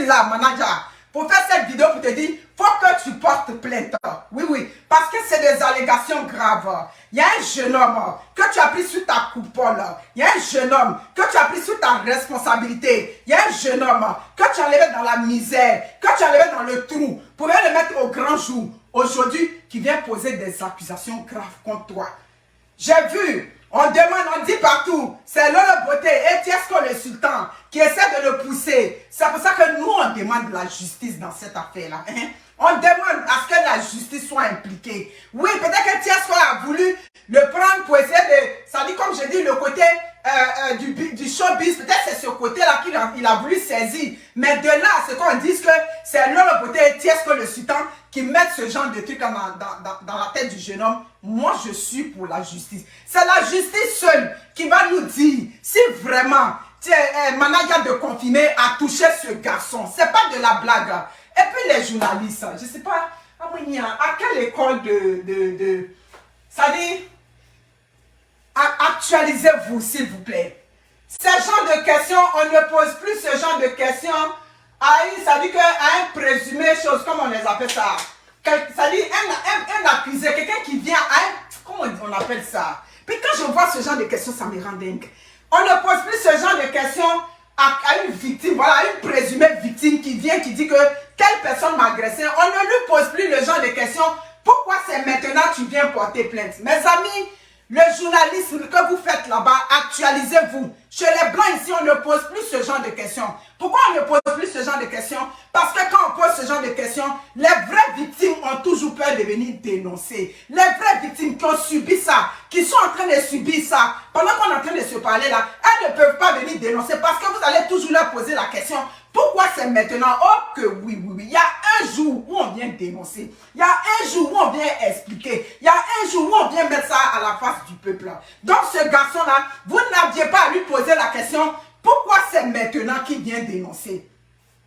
là, manager, pour faire cette vidéo pour te dire, faut que tu portes plainte. Oui, oui, parce que c'est des allégations graves. Il y a un jeune homme que tu as pris sous ta coupole. Il y a un jeune homme que tu as pris sous ta responsabilité. Il y a un jeune homme que tu as enlevé dans la misère, que tu as enlevé dans le trou, pour le mettre au grand jour. Aujourd'hui, qui vient poser des accusations graves contre toi. J'ai vu, on demande, on dit partout, c'est Lolo Beauté et Tiesco le sultan qui essaie de le pousser. C'est pour ça que nous, on demande la justice dans cette affaire-là. Hein? On demande à ce que la justice soit impliquée. Oui, peut-être que Tiesco a voulu le prendre pour essayer de... Ça dit, comme je dis, le côté du showbiz, peut-être c'est ce côté-là qu'il a voulu saisir. Mais de là, c'est qu'on dit que c'est Lolo Beauté et Tiesco le sultan qui mettent ce genre de trucs dans la tête du jeune homme. Moi, je suis pour la justice. C'est la justice seule qui va nous dire si vraiment manager de confirmer a touché ce garçon. C'est pas de la blague. Et puis les journalistes, je sais pas, à quelle école ça dit, actualisez-vous s'il vous plaît. Ce genre de questions, on ne pose plus ce genre de questions ça dit qu'à un présumé chose, comme on les appelle ça. Ça dit un accusé, quelqu'un qui vient à un, comment on appelle ça. Puis quand je vois ce genre de questions, ça me rend dingue. On ne pose plus ce genre de questions à une victime, voilà, une présumée victime qui vient, qui dit que telle personne m'a agressé. On ne lui pose plus le genre de questions. Pourquoi c'est maintenant que tu viens porter plainte? Mes amis, le journalisme que vous faites là-bas, actualisez-vous. Chez les Blancs ici, on ne pose plus ce genre de questions. Pourquoi on ne pose plus ce genre de questions? Parce que quand on pose ce genre de questions, les vraies victimes ont toujours peur de venir dénoncer. Les vraies victimes qui ont subi ça, qui sont en train de subir ça, pendant qu'on est en train de se parler là, elles ne peuvent pas venir dénoncer parce que vous allez toujours leur poser la question. Pourquoi c'est maintenant? Oh que oui, oui, oui. Il y a un jour où on vient dénoncer. Il y a un jour où on vient expliquer. Il y a un jour où on vient mettre ça à la face du peuple. Donc ce garçon-là, vous n'aviez pas à lui poser la question, pourquoi c'est maintenant qu'il vient dénoncer?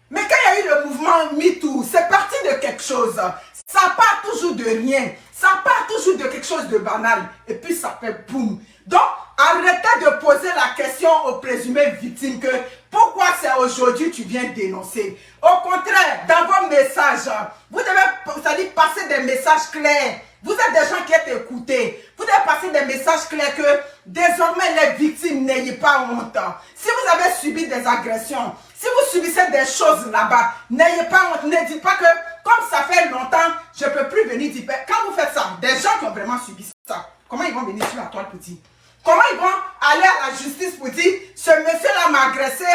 Mais quand il y a eu le mouvement MeToo, c'est parti de quelque chose. Ça part toujours de rien. Ça part toujours de quelque chose de banal. Et puis ça fait boum. Donc, arrêtez de poser la question aux présumées victimes que pourquoi c'est aujourd'hui tu viens dénoncer. Au contraire, dans vos messages, vous devez passer des messages clairs. Vous êtes des gens qui êtes écoutés. Vous devez passer des messages clairs que désormais les victimes n'ayez pas honte. Si vous avez subi des agressions, si vous subissez des choses là-bas, n'ayez pas honte. Ne dites pas que comme ça fait longtemps, je ne peux plus venir dire. Quand vous faites ça, des gens qui ont vraiment subi ça, comment ils vont venir sur la toile pour dire? Comment ils vont aller à la justice pour dire ce monsieur-là m'a agressé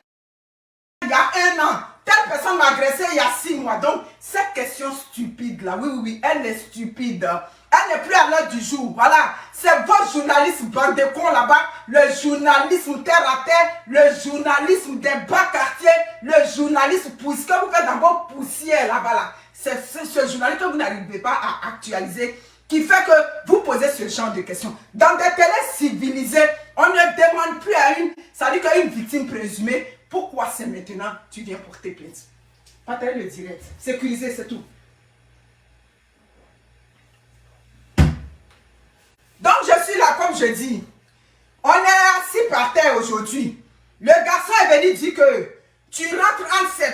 il y a 1 an, telle personne m'a agressé il y a 6 mois. Donc, cette question stupide-là, oui, oui, oui, elle est stupide. Elle n'est plus à l'heure du jour. Voilà, c'est votre journalisme bande de cons là-bas, le journalisme terre à terre, le journalisme des bas quartiers, le journalisme ce que vous faites dans vos poussières là-bas. Là. C'est ce journalisme que vous n'arrivez pas à actualiser qui fait que vous posez ce genre de questions. Dans des télés civilisées, on ne demande plus à une victime présumée, pourquoi c'est maintenant tu viens porter plainte. Partagez le direct, sécurisé, c'est tout. Donc je suis là comme je dis. On est assis par terre aujourd'hui. Le garçon est venu dire que tu rentres entre ses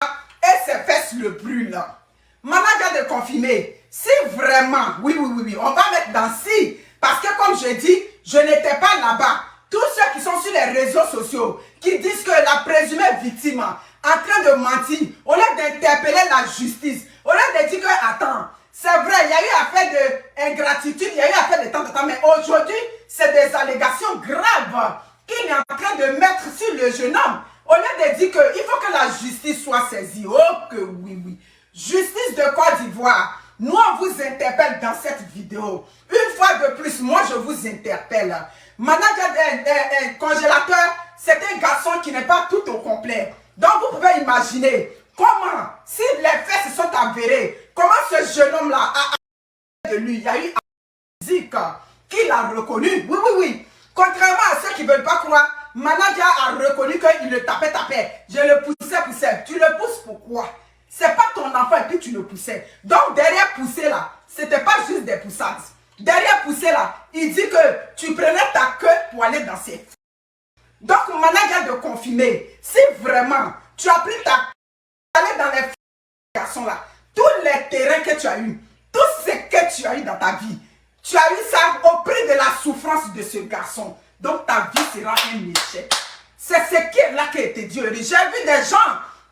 et ses fesses le brûlent. Manager de confirmer. Si vraiment, oui, on va mettre dans si. Parce que comme je dis, je n'étais pas là-bas. Tous ceux qui sont sur les réseaux sociaux, qui disent que la présumée victime en train de mentir, au lieu d'interpeller la justice, au lieu de dire que, attends, c'est vrai, il y a eu affaire d'ingratitude, il y a eu affaire de temps, mais aujourd'hui, c'est des allégations graves qu'il est en train de mettre sur le jeune homme. Au lieu de dire qu'il faut que la justice soit saisie. Oh que oui. Justice de Côte d'Ivoire. Nous, on vous interpelle dans cette vidéo. Une fois de plus, moi, je vous interpelle. Manager d'un congélateur, c'est un garçon qui n'est pas tout au complet. Donc, vous pouvez imaginer comment, si les faits se sont avérés, comment ce jeune homme-là a de lui. Il y a eu un physique qui l'a reconnu. Oui. Contrairement à ceux qui ne veulent pas croire, manager a reconnu qu'il le tapait. Je le poussais. Tu le pousses pourquoi? C'est pas ton enfant et puis tu le poussais. Donc derrière pousser là, c'était pas juste des poussades. Derrière pousser là, il dit que tu prenais ta queue pour aller danser. Donc manager de confirmer, si vraiment tu as pris ta garçon-là, tous les terrains que tu as eu, tout ce que tu as eu dans ta vie, tu as eu ça au prix de la souffrance de ce garçon. Donc ta vie sera un échec. C'est ce qui est là qui a été dit. J'ai vu des gens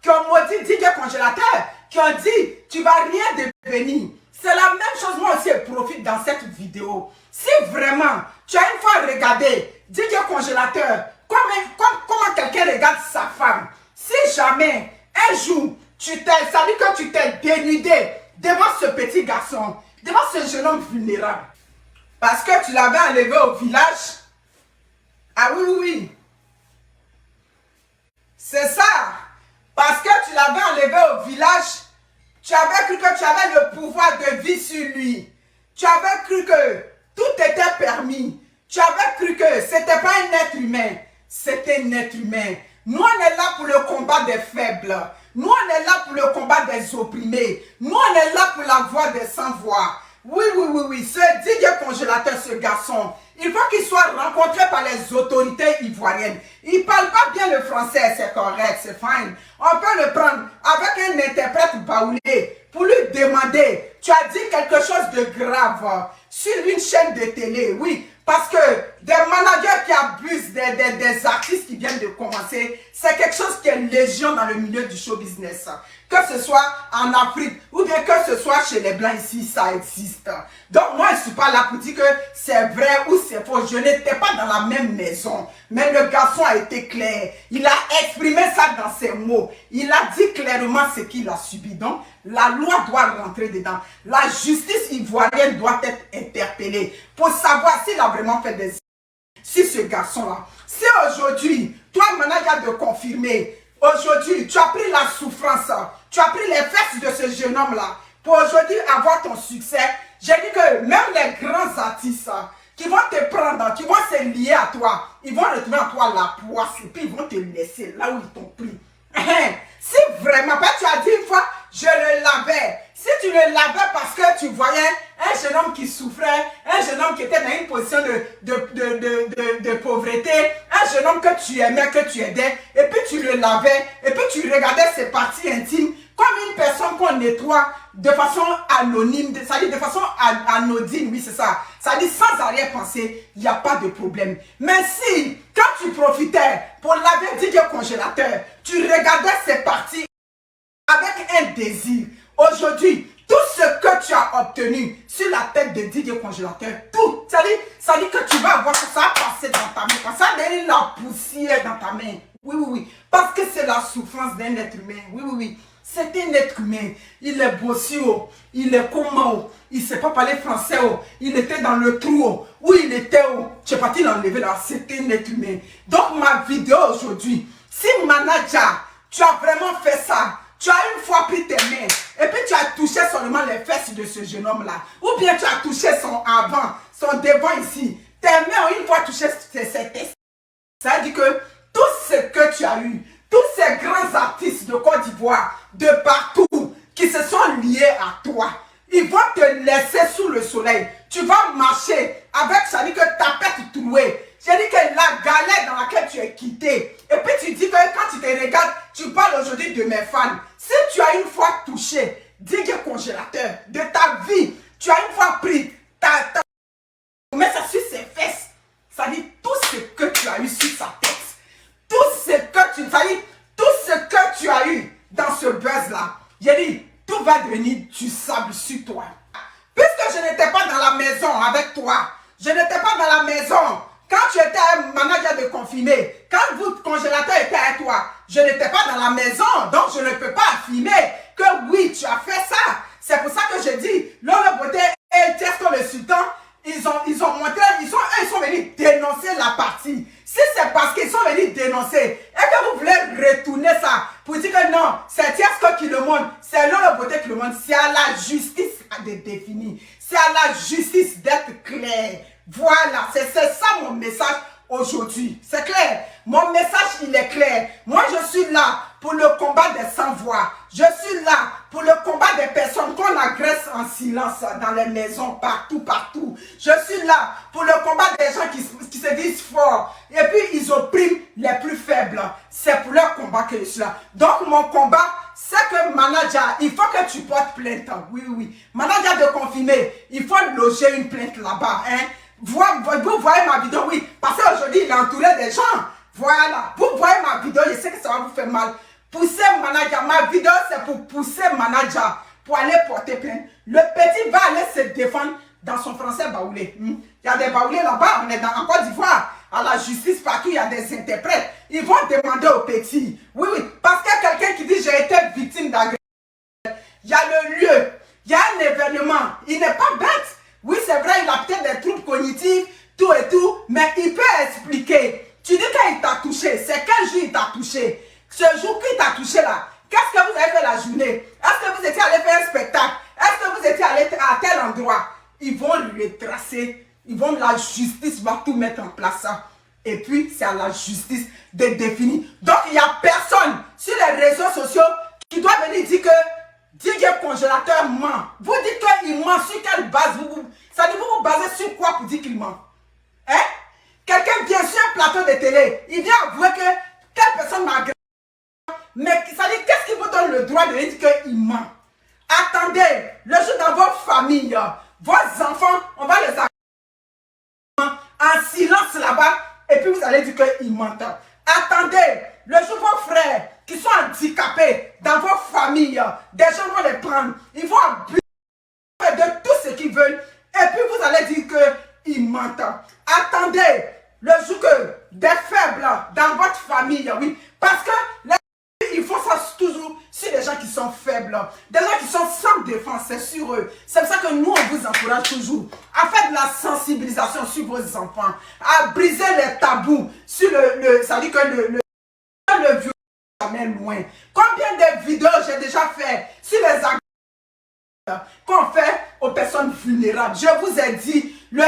qui ont maudit DJ Congélateur, qui ont dit, tu vas rien devenir. C'est la même chose, moi aussi, je profite dans cette vidéo. Si vraiment, tu as une fois regardé DJ Congélateur, comment quelqu'un regarde sa femme, si jamais, un jour, ça dit que tu t'es dénudé devant ce petit garçon, devant ce jeune homme vulnérable, parce que tu l'avais enlevé au village. Ah oui, oui, oui. C'est ça. Parce que tu l'avais enlevé au village, tu avais cru que tu avais le pouvoir de vie sur lui. Tu avais cru que tout était permis. Tu avais cru que ce n'était pas un être humain. C'était un être humain. Nous, on est là pour le combat des faibles. Nous, on est là pour le combat des opprimés. Nous, on est là pour la voix des sans-voix. Oui, oui, oui, oui. Ce DJ Congélateur, ce garçon, il faut qu'il soit rencontré par les autorités ivoiriennes. Il ne parle pas bien le français, c'est correct, c'est fine. On peut le prendre avec un interprète baoulé pour lui demander, tu as dit quelque chose de grave sur une chaîne de télé, oui. Parce que des managers qui abusent des artistes qui viennent de commencer, c'est quelque chose qui est légion dans le milieu du show business. Que ce soit en Afrique ou bien que ce soit chez les Blancs ici, ça existe. Donc moi, je ne suis pas là pour dire que c'est vrai ou c'est faux. Je n'étais pas dans la même maison. Mais le garçon a été clair. Il a exprimé ça dans ses mots. Il a dit clairement ce qu'il a subi. Donc, la loi doit rentrer dedans. La justice ivoirienne doit être interpellée pour savoir s'il a vraiment fait des... Si ce garçon-là, si aujourd'hui, toi, manager de confirmer, aujourd'hui, tu as pris la souffrance, tu as pris les fesses de ce jeune homme-là pour aujourd'hui avoir ton succès. J'ai dit que même les grands artistes qui vont te prendre, qui vont se lier à toi, ils vont retrouver en toi la poisse et puis ils vont te laisser là où ils t'ont pris. Si vraiment, tu as dit une fois, je le lavais. Si tu le lavais parce que tu voyais un jeune homme qui souffrait, un jeune homme qui était dans une position de pauvreté, un jeune homme que tu aimais, que tu aidais, et puis tu le lavais, et puis tu regardais ses parties intimes comme une personne qu'on nettoie de façon anonyme, c'est-à-dire de façon anodine, oui c'est ça. C'est-à-dire sans arrière-pensée, il n'y a pas de problème. Mais si, quand tu profitais pour laver DJ Congélateur, tu regardais ses parties avec un désir, aujourd'hui, tout ce que tu as obtenu sur la tête de DJ Congélateur, tout, ça dit que tu vas avoir ça passer dans ta main, ça va donner la poussière dans ta main. Oui, oui, oui, parce que c'est la souffrance d'un être humain. Oui, oui, oui. C'est un être humain. Il est bossu, il est comment, il ne sait pas parler français, il était dans le trou, où il était, tu es parti l'enlever là, c'est un être humain. Donc ma vidéo aujourd'hui, si manager, tu as vraiment fait ça, tu as une fois pris tes mains, et puis tu as touché seulement les fesses de ce jeune homme là, ou bien tu as touché son avant, son devant ici, tes mains ont une fois touché ses fesses. Ça veut dire que tout ce que tu as eu, tous ces grands artistes de Côte d'Ivoire, de partout, qui se sont liés à toi, ils vont te laisser sous le soleil. Tu vas marcher avec, ça dit que ta tête trouée. J'ai dit que la galère dans laquelle tu es quitté. Et puis tu dis que quand tu te regardes, tu parles aujourd'hui de mes fans. Si tu as une fois touché DJ Congélateur de ta vie, tu as une fois pris mais ça sur ses fesses. Ça dit tout ce que tu as eu sur sa tête. Tout ce que tu, ça dit, tout ce que tu as eu dans ce buzz-là, j'ai dit, tout va devenir du sable sur toi. Puisque je n'étais pas dans la maison avec toi, je n'étais pas dans la maison quand tu étais un manager de confiné, quand votre congélateur était à toi, je n'étais pas dans la maison, donc je ne peux pas affirmer que oui, tu as fait ça. C'est pour ça que je dis, Lolo Beauté et Tiesto le Sultan, ils ont montré, ils sont venus dénoncer la partie. Si c'est parce qu'ils sont venus dénoncer et que vous voulez retourner ça pour dire que non, c'est Tiesto qui le montre, c'est Lolo Beauté qui le montre, c'est à la justice de définir, c'est à la justice d'être clair. Voilà, c'est ça mon message aujourd'hui. C'est clair. Mon message, il est clair. Moi, je suis là pour le combat des sans-voix. Je suis là pour le combat des personnes qu'on agresse en silence dans les maisons, partout, partout. Je suis là pour le combat des gens qui se disent forts et puis ils oppriment les plus faibles. C'est pour leur combat que je suis là. Donc mon combat, c'est que manager, il faut que tu portes plainte. Oui, oui. Manager de confirmer, il faut loger une plainte là-bas. Hein. Vous voyez ma vidéo, oui. Parce qu'aujourd'hui, il est entouré des gens. Voilà. Vous voyez ma vidéo, je sais que ça va vous faire mal. Poussez manager. Ma vidéo, c'est pour pousser manager. Pour aller porter plainte. Le petit va aller se défendre dans son français baoulé. Il y a des baoulés là-bas. On est en Côte d'Ivoire. À la justice, partout, il y a des interprètes. Ils vont demander au petit. Oui, oui. Parce qu'il y a quelqu'un qui dit j'ai été victime d'agression. Il y a le lieu. Il y a un événement. Il n'est pas bête. Oui, c'est vrai, il a peut-être des troubles cognitifs, tout et tout. Mais il peut expliquer. Tu dis qu'il t'a touché. C'est quel jour il t'a touché? Ce jour qu'il t'a touché là. Qu'est-ce que vous avez fait la journée? Est-ce que vous étiez allé faire un spectacle? Est-ce que vous étiez allé à tel endroit? Ils vont retracer. La justice va tout mettre en place. Et puis, c'est à la justice de définir. Donc, il n'y a personne sur les réseaux sociaux qui doit venir dire que DJ Congélateur ment. Vous dites qu'il ment sur quelle base? Ça dit, vous vous basez sur quoi pour dire qu'il ment? Hein? Quelqu'un vient sur un plateau de télé, il vient avouer que telle personne m'a agressé. Mais ça dit, qu'est-ce qui vous donne le droit de dire qu'il ment? Attendez, le jour dans vos familles, vos enfants, on va les agresser en silence là-bas, et puis vous allez dire qu'ils mentent. Attendez, le jour vos frères qui sont handicapés dans vos familles, des gens vont les prendre, ils vont abuser de tout ce qu'ils veulent, et puis vous allez dire qu'ils mentent. Attendez, le jour que des faibles dans votre famille, oui, parce que ils font ça toujours sur des gens qui sont faibles, des gens qui sont sans défense, c'est sur eux. C'est pour ça que nous, on vous encourage toujours à faire de la sensibilisation sur vos enfants, à briser les tabous sur ça dit que le vieux jamais loin. Combien de vidéos j'ai déjà fait sur les agressions qu'on fait aux personnes vulnérables? Je vous ai dit, le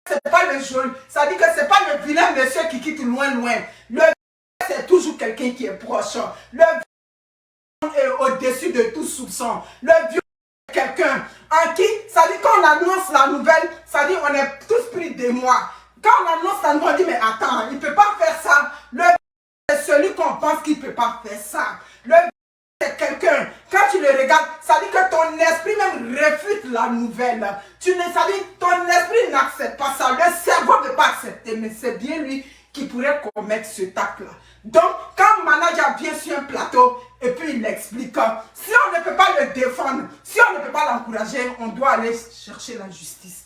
c'est pas le jaune, ça dit que c'est pas le vilain monsieur qui quitte loin. Le c'est toujours quelqu'un qui est proche. Le vieux est au-dessus de tout soupçon. Le vieux est quelqu'un en qui, ça dit quand on annonce la nouvelle, ça dit on est tous pris des mois. Quand on annonce la nouvelle, on dit mais attends, il ne peut pas faire ça. Le vieux c'est celui qu'on pense qu'il ne peut pas faire ça. Le vieux c'est quelqu'un, quand tu le regardes, ça dit que ton esprit même refute la nouvelle. Ça dit ton esprit n'accepte pas ça. Le cerveau ne peut pas accepter, mais c'est bien lui qui pourrait commettre ce acte-là. Donc, quand manager vient sur un plateau et puis il explique, si on ne peut pas le défendre, si on ne peut pas l'encourager, on doit aller chercher la justice.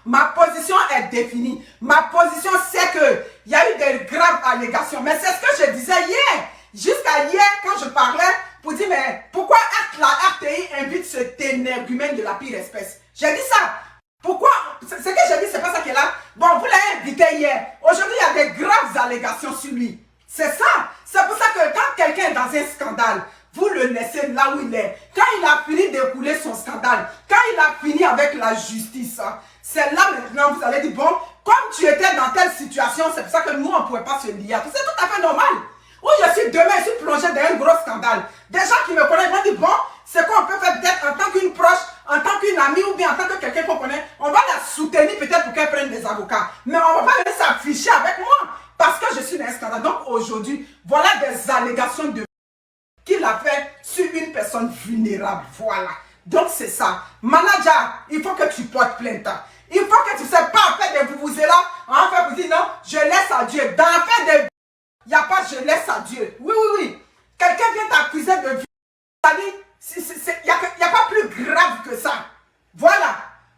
Ma position est définie. Ma position, c'est qu'il y a eu des graves allégations. Mais c'est ce que je disais hier. Jusqu'à hier, quand je parlais, pour dire, mais pourquoi la RTI invite cet énergumène de la pire espèce? J'ai dit ça. Pourquoi? Ce que j'ai dit, c'est pas ça qui est là. Bon, vous l'avez invité hier. Aujourd'hui, il y a des graves allégations sur lui. C'est ça. C'est pour ça que quand quelqu'un est dans un scandale, vous le laissez là où il est. Quand il a fini d'écouler son scandale, quand il a fini avec la justice, c'est là maintenant vous allez dire, bon, comme tu étais dans telle situation, c'est pour ça que nous, on ne pouvait pas se lier. C'est tout à fait normal. Ou je suis demain, je suis plongé dans un gros scandale. Des gens qui me connaissent vont dire, bon, c'est quoi on peut faire peut-être en tant qu'une proche, en tant qu'une amie ou bien en tant que quelqu'un qu'on connaît, on va la soutenir peut-être pour qu'elle prenne des avocats. Mais on ne va pas venir s'afficher avec moi parce que je suis dans un scandale. Donc aujourd'hui, voilà des allégations de qu'il a fait sur une personne vulnérable. Voilà. Donc c'est ça. Manager, il faut que tu portes plainte. Il faut que tu ne sais pas faire des vous-là. En fait, vous dites non, je laisse à Dieu. Dans l'affaire de il n'y a pas je laisse à Dieu. Oui, oui, oui. Quelqu'un vient t'accuser de viol. Il n'y a pas plus grave que ça. Voilà.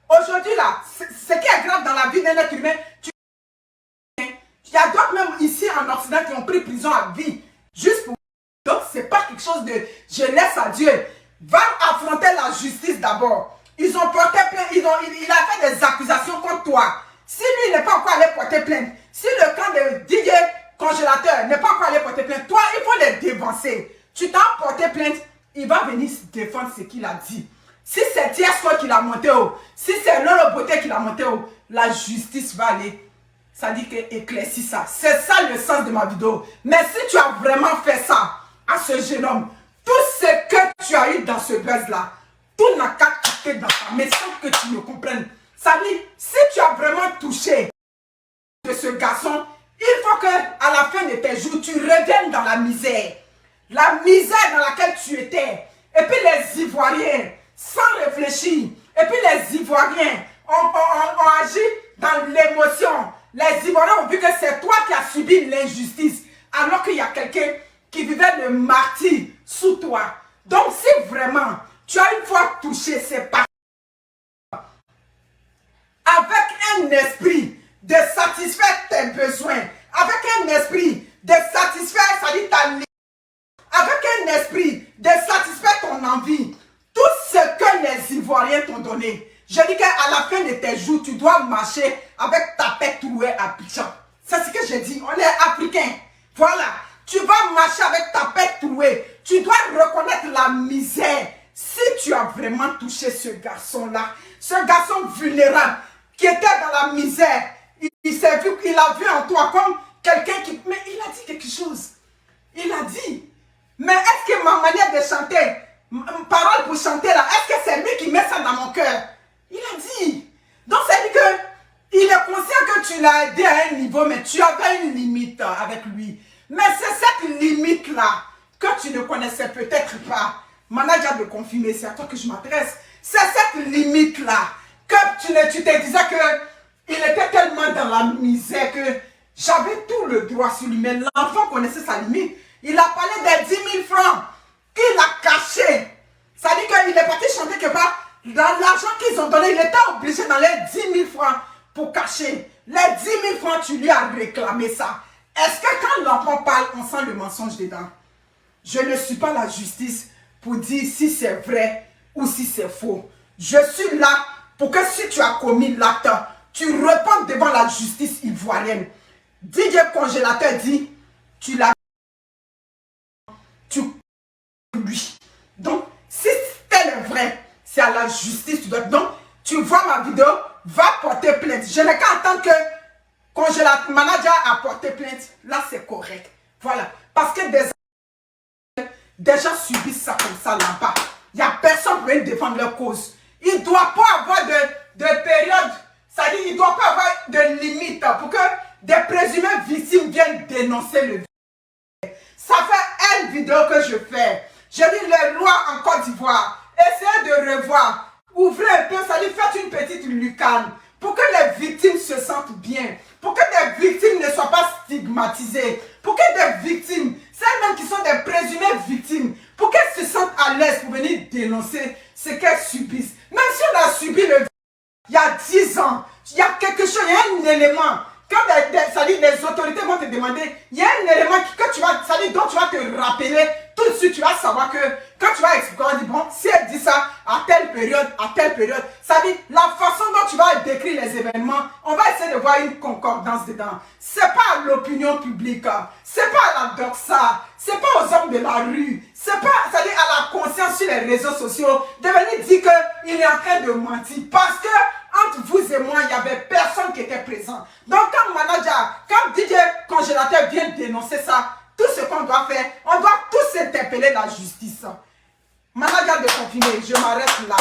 Aujourd'hui, là, ce qui est grave dans la vie d'un être humain, il y a d'autres même ici en Occident qui ont pris prison à vie. Juste pour... Donc, ce n'est pas quelque chose de je laisse à Dieu. Va affronter la justice d'abord. Ils ont porté plainte. Il a fait des accusations contre toi. Si lui n'est pas encore allé porter plainte, si le camp de DJ Congélateur n'est pas encore allé porter plainte, toi, il faut les dévancer. Tu t'as porté plainte, il va venir se défendre ce qu'il a dit. Si c'est Tiesto qui l'a monté haut, si c'est Lolo Beauté qui l'a monté haut, la justice va aller. Ça dit que éclaircit ça. C'est ça le sens de ma vidéo. Mais si tu as vraiment fait ça à ce jeune homme, tout ce que tu as eu dans ce buzz-là, tout n'a qu'à quitter dans ta main sans que tu ne comprennes. Ça dit, si tu as vraiment touché de ce garçon, il faut que à la fin de tes jours, tu reviennes dans la misère. La misère dans laquelle tu étais. Et puis les Ivoiriens, sans réfléchir, et puis les Ivoiriens ont agi dans l'émotion. Les Ivoiriens ont vu que c'est toi qui as subi l'injustice, alors qu'il y a quelqu'un qui vivait le martyre sous toi. Donc si vraiment tu as une fois touché ces parties, avec un esprit de satisfaire tes besoins, avec un esprit de satisfaire, ça dit ta limite, avec un esprit de satisfaire ton envie, tout ce que les Ivoiriens t'ont donné. Je dis qu'à la fin de tes jours, tu dois marcher avec ta tête trouée à Abidjan. C'est ce que j'ai dit. On est africains. Voilà. Tu vas marcher avec ta tête trouée. Tu dois reconnaître la misère. Si tu as vraiment touché ce garçon-là, ce garçon vulnérable qui était dans la misère, il s'est vu, il a vu en toi comme quelqu'un qui... Mais il a dit quelque chose. Il a dit, mais est-ce que ma manière de chanter, parole pour chanter là, est-ce que c'est lui qui met ça dans mon cœur? Il a dit. Donc c'est dit que il est conscient que tu l'as aidé à un niveau, mais tu avais une limite avec lui. Mais c'est cette limite-là que tu ne connaissais peut-être pas. Manager de confirmer, c'est à toi que je m'adresse. C'est cette limite-là que tu te disais que il était tellement dans la misère que j'avais tout le droit sur lui. Mais l'enfant connaissait sa limite. Il a parlé des 10 000 francs qu'il a caché. Ça dit qu'il est parti chanter quelque part. Dans l'argent qu'ils ont donné, il était obligé d'aller 10 000 francs pour cacher. Les 10 000 francs, tu lui as réclamé ça. Est-ce que quand l'enfant parle, on sent le mensonge dedans? Je ne suis pas la justice pour dire si c'est vrai ou si c'est faux. Je suis là pour que si tu as commis l'acte, tu réponds devant la justice ivoirienne. DJ Congélateur dit, tu l'as... Tu... lui. Donc, si c'est le vrai, c'est à la justice. Tu dois... Donc, tu vois ma vidéo, va porter plainte. Je n'ai qu'à attendre que Congélateur manager a porté plainte. Là, c'est correct. Voilà. Parce que des gens subissent ça comme ça là-bas. Il n'y a personne pour défendre leur cause. Il ne doit pas avoir de période. C'est-à-dire, il ne doit pas avoir de limite pour que des présumées victimes viennent dénoncer le viol. Ça fait une vidéo que je fais. Je dis les lois en Côte d'Ivoire. Essayez de revoir. Ouvrez un peu, ça dit faites une petite lucarne pour que les victimes se sentent bien. Pour que des victimes ne soient pas stigmatisées. Pour que des victimes, celles-mêmes qui sont des présumées victimes, pour qu'elles se sentent à l'aise pour venir dénoncer ce qu'elles subissent. Même si on a subi le viol il y a 10 ans, il y a quelque chose, il y a un élément. Quand ça dit, les autorités vont te demander, il y a un élément que tu vas, ça dit, dont tu vas te rappeler, tout de suite tu vas savoir que quand tu vas expliquer, on dit bon, si elle dit ça à telle période, ça dit la façon dont tu vas décrire les événements, on va essayer de voir une concordance dedans. C'est pas à l'opinion publique, c'est pas à la doxa, c'est pas aux hommes de la rue, c'est pas, ça dit à la conscience sur les réseaux sociaux de venir dire qu'il est en train de mentir parce que entre vous et moi, il n'y avait personne qui était présent. Donc, quand manager, quand DJ Congélateur vient dénoncer ça, tout ce qu'on doit faire, on doit tous interpeller la justice. Manager de confiner, je m'arrête là.